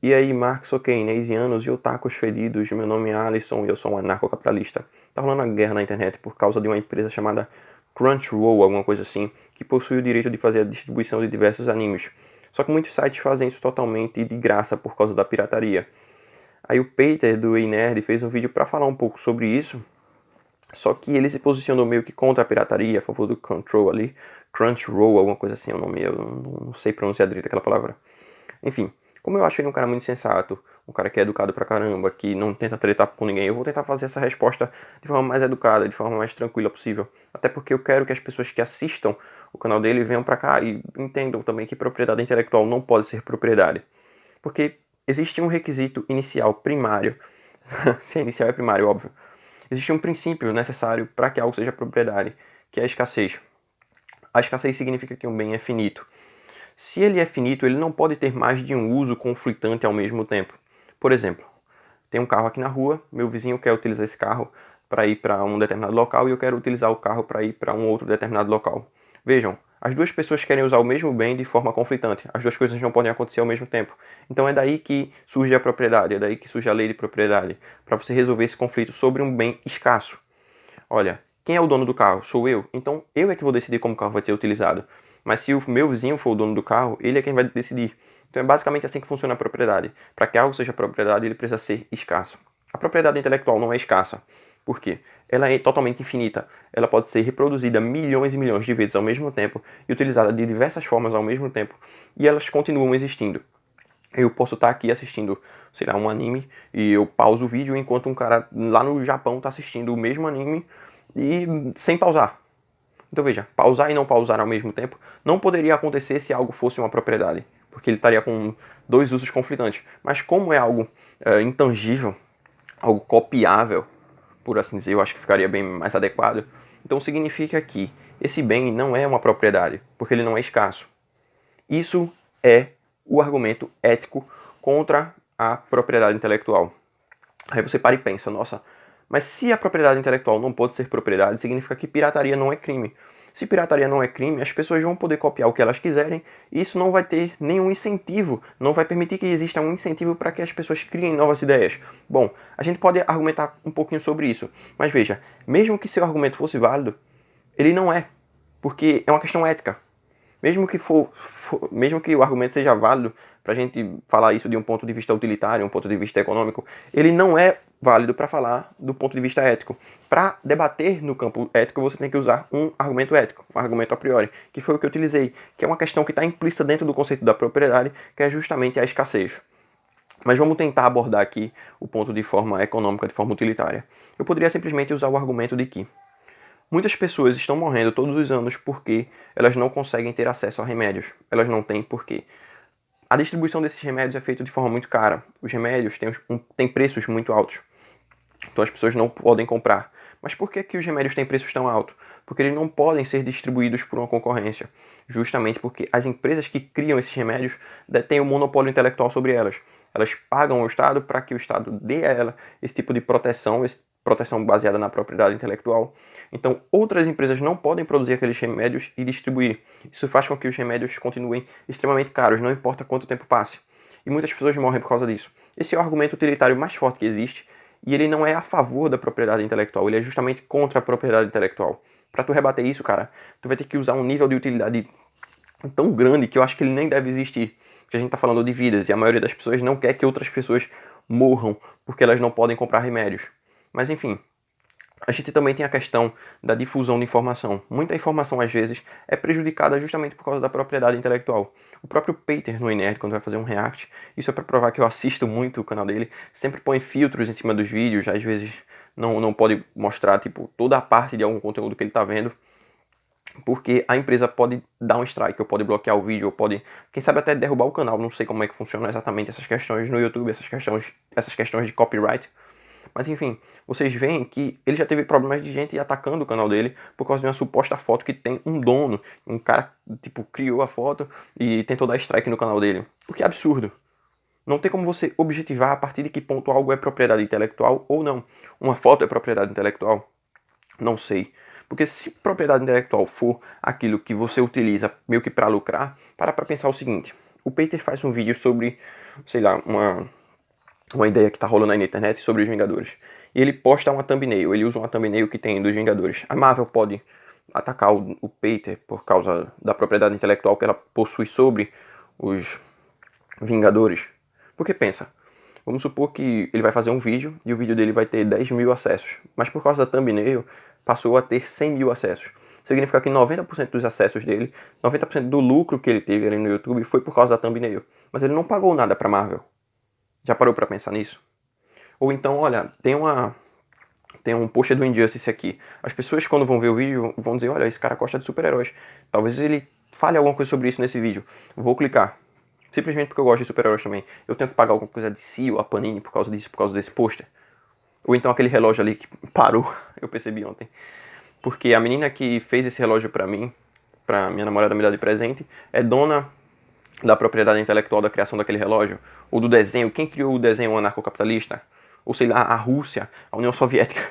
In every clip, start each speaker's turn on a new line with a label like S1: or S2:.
S1: E aí, Marx, keynesianos e otakus feridos, meu nome é Alisson e eu sou um anarcocapitalista. Tá rolando uma guerra na internet por causa de uma empresa chamada Crunchyroll, alguma coisa assim, que possui o direito de fazer a distribuição de diversos animes. Só que muitos sites fazem isso totalmente de graça por causa da pirataria. Aí o Peter do Ei Nerd fez um vídeo para falar um pouco sobre isso, só que ele se posicionou meio que contra a pirataria, a favor do Control ali, Crunchyroll, alguma coisa assim é o nome, eu não sei pronunciar direito aquela palavra. Enfim, como eu acho ele um cara muito sensato, um cara que é educado pra caramba, que não tenta tretar com ninguém, eu vou tentar fazer essa resposta de forma mais educada, de forma mais tranquila possível. Até porque eu quero que as pessoas que assistam o canal dele venham pra cá e entendam também que propriedade intelectual não pode ser propriedade. Porque existe um requisito inicial, primário, se é inicial é primário, óbvio. Existe um princípio necessário para que algo seja propriedade, que é a escassez. A escassez significa que um bem é finito. Se ele é finito, ele não pode ter mais de um uso conflitante ao mesmo tempo. Por exemplo, tem um carro aqui na rua, meu vizinho quer utilizar esse carro para ir para um determinado local e eu quero utilizar o carro para ir para um outro determinado local. Vejam, as duas pessoas querem usar o mesmo bem de forma conflitante. As duas coisas não podem acontecer ao mesmo tempo. Então é daí que surge a propriedade, é daí que surge a lei de propriedade, para você resolver esse conflito sobre um bem escasso. Olha, quem é o dono do carro? Sou eu. Então eu é que vou decidir como o carro vai ser utilizado. Mas se o meu vizinho for o dono do carro, ele é quem vai decidir. Então é basicamente assim que funciona a propriedade. Para que algo seja propriedade, ele precisa ser escasso. A propriedade intelectual não é escassa. Por quê? Ela é totalmente infinita. Ela pode ser reproduzida milhões e milhões de vezes ao mesmo tempo e utilizada de diversas formas ao mesmo tempo. E elas continuam existindo. Eu posso estar aqui assistindo, sei lá, um anime e eu pauso o vídeo enquanto um cara lá no Japão está assistindo o mesmo anime e sem pausar. Então veja, pausar e não pausar ao mesmo tempo não poderia acontecer se algo fosse uma propriedade, porque ele estaria com dois usos conflitantes. Mas como é algo intangível, algo copiável, por assim dizer, eu acho que ficaria bem mais adequado. Então significa que esse bem não é uma propriedade, porque ele não é escasso. Isso é o argumento ético contra a propriedade intelectual. Aí você para e pensa, nossa, mas se a propriedade intelectual não pode ser propriedade, significa que pirataria não é crime. Se pirataria não é crime, as pessoas vão poder copiar o que elas quiserem e isso não vai ter nenhum incentivo, não vai permitir que exista um incentivo para que as pessoas criem novas ideias. Bom, a gente pode argumentar um pouquinho sobre isso, mas veja, mesmo que seu argumento fosse válido, ele não é, porque é uma questão ética. Mesmo que o argumento seja válido para a gente falar isso de um ponto de vista utilitário, um ponto de vista econômico, ele não é válido para falar do ponto de vista ético. Para debater no campo ético, você tem que usar um argumento ético, um argumento a priori, que foi o que eu utilizei, que é uma questão que está implícita dentro do conceito da propriedade, que é justamente a escassez. Mas vamos tentar abordar aqui o ponto de forma econômica, de forma utilitária. Eu poderia simplesmente usar o argumento de que muitas pessoas estão morrendo todos os anos porque elas não conseguem ter acesso a remédios. Elas não têm porquê. A distribuição desses remédios é feita de forma muito cara. Os remédios têm preços muito altos. Então as pessoas não podem comprar. Mas por que os remédios têm preços tão altos? Porque eles não podem ser distribuídos por uma concorrência. Justamente porque as empresas que criam esses remédios detêm o monopólio intelectual sobre elas. Elas pagam ao Estado para que o Estado dê a ela esse tipo de proteção, proteção baseada na propriedade intelectual. Então, outras empresas não podem produzir aqueles remédios e distribuir. Isso faz com que os remédios continuem extremamente caros, não importa quanto tempo passe. E muitas pessoas morrem por causa disso. Esse é o argumento utilitário mais forte que existe e ele não é a favor da propriedade intelectual, ele é justamente contra a propriedade intelectual. Para tu rebater isso, cara, tu vai ter que usar um nível de utilidade tão grande que eu acho que ele nem deve existir. Porque a gente tá falando de vidas e a maioria das pessoas não quer que outras pessoas morram porque elas não podem comprar remédios. Mas enfim, a gente também tem a questão da difusão de informação. Muita informação, às vezes, é prejudicada justamente por causa da propriedade intelectual. O próprio Peter no Nerd, quando vai fazer um react, isso é para provar que eu assisto muito o canal dele, sempre põe filtros em cima dos vídeos, às vezes não pode mostrar tipo, toda a parte de algum conteúdo que ele está vendo, porque a empresa pode dar um strike, ou pode bloquear o vídeo, ou pode, quem sabe até derrubar o canal. Não sei como é que funciona exatamente essas questões no YouTube, essas questões de copyright. Mas enfim, vocês veem que ele já teve problemas de gente atacando o canal dele por causa de uma suposta foto que tem um dono. Um cara, tipo, criou a foto e tentou dar strike no canal dele. O que é absurdo. Não tem como você objetivar a partir de que ponto algo é propriedade intelectual ou não. Uma foto é propriedade intelectual? Não sei. Porque se propriedade intelectual for aquilo que você utiliza meio que para lucrar, para pensar o seguinte. O Peter faz um vídeo sobre sei lá, uma ideia que tá rolando aí na internet sobre os Vingadores. E ele posta uma thumbnail, ele usa uma thumbnail que tem dos Vingadores. A Marvel pode atacar o Peter por causa da propriedade intelectual que ela possui sobre os Vingadores. Porque pensa, vamos supor que ele vai fazer um vídeo e o vídeo dele vai ter 10 mil acessos. Mas por causa da thumbnail, passou a ter 100 mil acessos. Significa que 90% dos acessos dele, 90% do lucro que ele teve ali no YouTube foi por causa da thumbnail. Mas ele não pagou nada pra Marvel. Já parou pra pensar nisso? Ou então, olha, tem um post do Injustice aqui. As pessoas quando vão ver o vídeo vão dizer, olha, esse cara gosta de super-heróis. Talvez ele fale alguma coisa sobre isso nesse vídeo. Vou clicar. Simplesmente porque eu gosto de super-heróis também. Eu tenho que pagar alguma coisa de si ou a Panini por causa disso, por causa desse pôster. Ou então aquele relógio ali que parou, eu percebi ontem. Porque a menina que fez esse relógio pra mim, pra minha namorada me dar de presente, é dona da propriedade intelectual da criação daquele relógio. Ou do desenho. Quem criou o desenho anarcocapitalista? Ou sei lá, a Rússia, a União Soviética,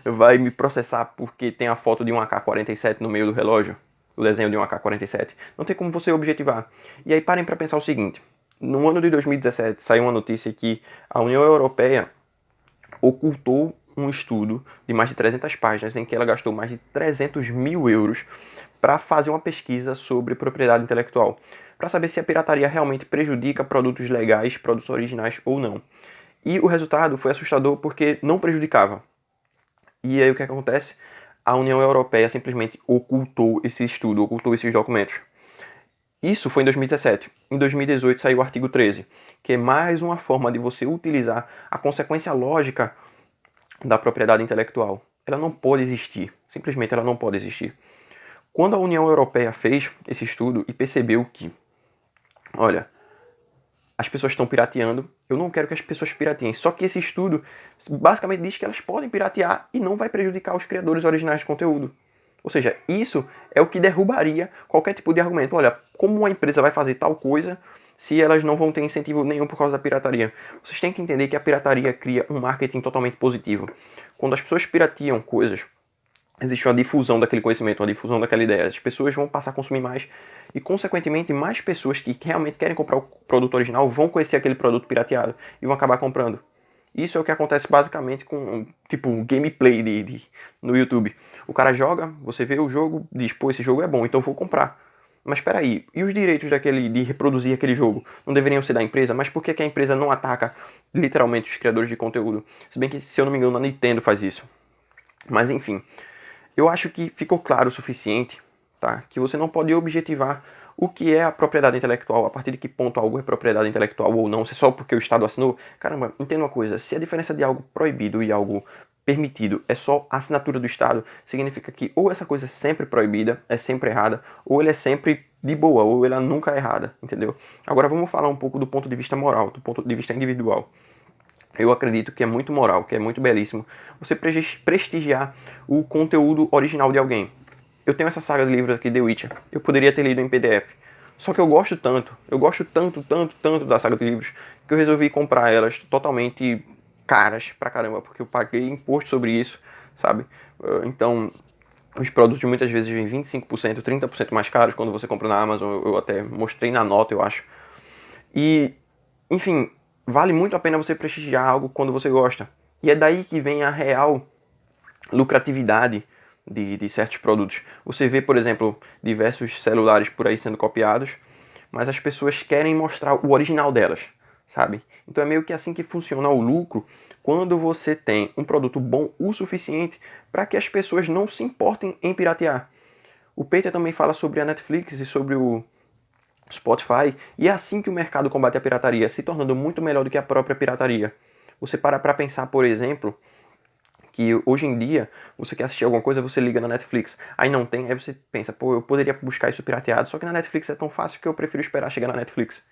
S1: vai me processar porque tem a foto de um AK-47 no meio do relógio. O desenho de um AK-47. Não tem como você objetivar. E aí parem para pensar o seguinte. No ano de 2017 saiu uma notícia que a União Europeia ocultou um estudo de mais de 300 páginas em que ela gastou mais de 300 mil euros para fazer uma pesquisa sobre propriedade intelectual, para saber se a pirataria realmente prejudica produtos legais, produtos originais ou não. E o resultado foi assustador porque não prejudicava. E aí o que acontece? A União Europeia simplesmente ocultou esse estudo, ocultou esses documentos. Isso foi em 2017. Em 2018 saiu o artigo 13, que é mais uma forma de você utilizar a consequência lógica da propriedade intelectual. Ela não pode existir. Simplesmente ela não pode existir. Quando a União Europeia fez esse estudo e percebeu que, olha, as pessoas estão pirateando, eu não quero que as pessoas pirateiem. Só que esse estudo basicamente diz que elas podem piratear e não vai prejudicar os criadores originais de conteúdo. Ou seja, isso é o que derrubaria qualquer tipo de argumento. Olha, como uma empresa vai fazer tal coisa se elas não vão ter incentivo nenhum por causa da pirataria? Vocês têm que entender que a pirataria cria um marketing totalmente positivo. Quando as pessoas pirateam coisas, existe uma difusão daquele conhecimento, uma difusão daquela ideia. As pessoas vão passar a consumir mais e, consequentemente, mais pessoas que realmente querem comprar o produto original vão conhecer aquele produto pirateado e vão acabar comprando. Isso é o que acontece basicamente com, tipo, um gameplay no YouTube. O cara joga, você vê o jogo, diz, pô, esse jogo é bom, então vou comprar. Mas espera aí, e os direitos de reproduzir aquele jogo? Não deveriam ser da empresa? Mas por que a empresa não ataca literalmente os criadores de conteúdo? Se bem que, se eu não me engano, a Nintendo faz isso. Mas enfim, eu acho que ficou claro o suficiente, tá? Que você não pode objetivar o que é a propriedade intelectual, a partir de que ponto algo é propriedade intelectual ou não, se é só porque o Estado assinou. Caramba, entenda uma coisa, se a diferença de algo proibido e algo permitido é só a assinatura do Estado, significa que ou essa coisa é sempre proibida, é sempre errada, ou ele é sempre de boa, ou ela nunca é errada, entendeu? Agora vamos falar um pouco do ponto de vista moral, do ponto de vista individual. Eu acredito que é muito moral, que é muito belíssimo você prestigiar o conteúdo original de alguém. Eu tenho essa saga de livros aqui, The Witcher. Eu poderia ter lido em PDF. Só que eu gosto tanto da saga de livros, que eu resolvi comprar elas totalmente caras pra caramba, porque eu paguei imposto sobre isso, sabe? Então, os produtos muitas vezes vêm 25%, 30% mais caros quando você compra na Amazon. Eu até mostrei na nota, eu acho. E, enfim, vale muito a pena você prestigiar algo quando você gosta. E é daí que vem a real lucratividade de certos produtos. Você vê, por exemplo, diversos celulares por aí sendo copiados, mas as pessoas querem mostrar o original delas, sabe? Então é meio que assim que funciona o lucro quando você tem um produto bom o suficiente para que as pessoas não se importem em piratear. O Peter também fala sobre a Netflix e sobre o Spotify, e é assim que o mercado combate a pirataria, se tornando muito melhor do que a própria pirataria. Você para pensar, por exemplo, que hoje em dia você quer assistir alguma coisa, você liga na Netflix, aí não tem, aí você pensa, pô, eu poderia buscar isso pirateado, só que na Netflix é tão fácil que eu prefiro esperar chegar na Netflix.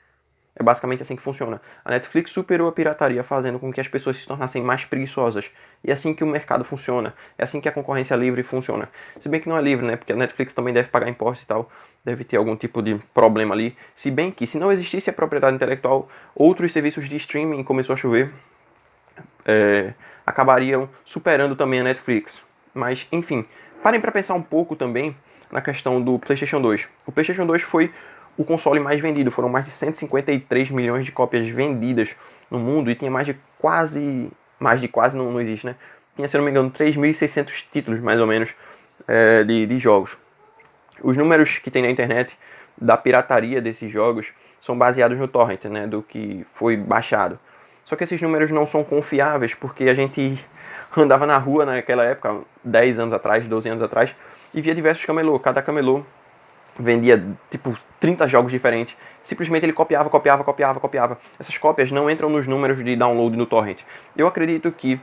S1: É basicamente assim que funciona. A Netflix superou a pirataria, fazendo com que as pessoas se tornassem mais preguiçosas. E é assim que o mercado funciona. É assim que a concorrência livre funciona. Se bem que não é livre, né? Porque a Netflix também deve pagar impostos e tal. Deve ter algum tipo de problema ali. Se bem que, se não existisse a propriedade intelectual, outros serviços de streaming começou a chover, acabariam superando também a Netflix. Mas, enfim, parem para pensar um pouco também na questão do PlayStation 2. O PlayStation 2 foi o console mais vendido. Foram mais de 153 milhões de cópias vendidas no mundo e tinha mais de quase não existe, né? Tinha, se eu não me engano, 3.600 títulos, mais ou menos, de jogos. Os números que tem na internet da pirataria desses jogos são baseados no torrent, né, do que foi baixado. Só que esses números não são confiáveis porque a gente andava na rua naquela época, 10 anos atrás, 12 anos atrás, e via diversos camelô. Cada camelô vendia tipo 30 jogos diferentes. Simplesmente ele copiava. Essas cópias não entram nos números de download no torrent. Eu acredito que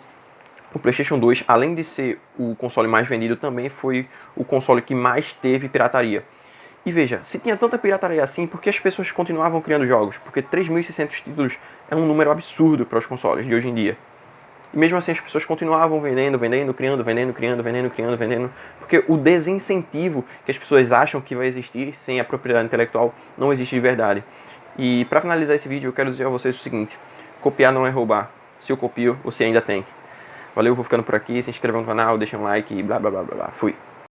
S1: o PlayStation 2, além de ser o console mais vendido, também foi o console que mais teve pirataria. E veja, se tinha tanta pirataria assim, por que as pessoas continuavam criando jogos? Porque 3.600 títulos é um número absurdo para os consoles de hoje em dia. E mesmo assim as pessoas continuavam vendendo, criando, porque o desincentivo que as pessoas acham que vai existir sem a propriedade intelectual não existe de verdade. E para finalizar esse vídeo eu quero dizer a vocês o seguinte: copiar não é roubar. Se eu copio, você ainda tem. Valeu, vou ficando por aqui, se inscreva no canal, deixa um like e blá blá blá blá blá. Fui.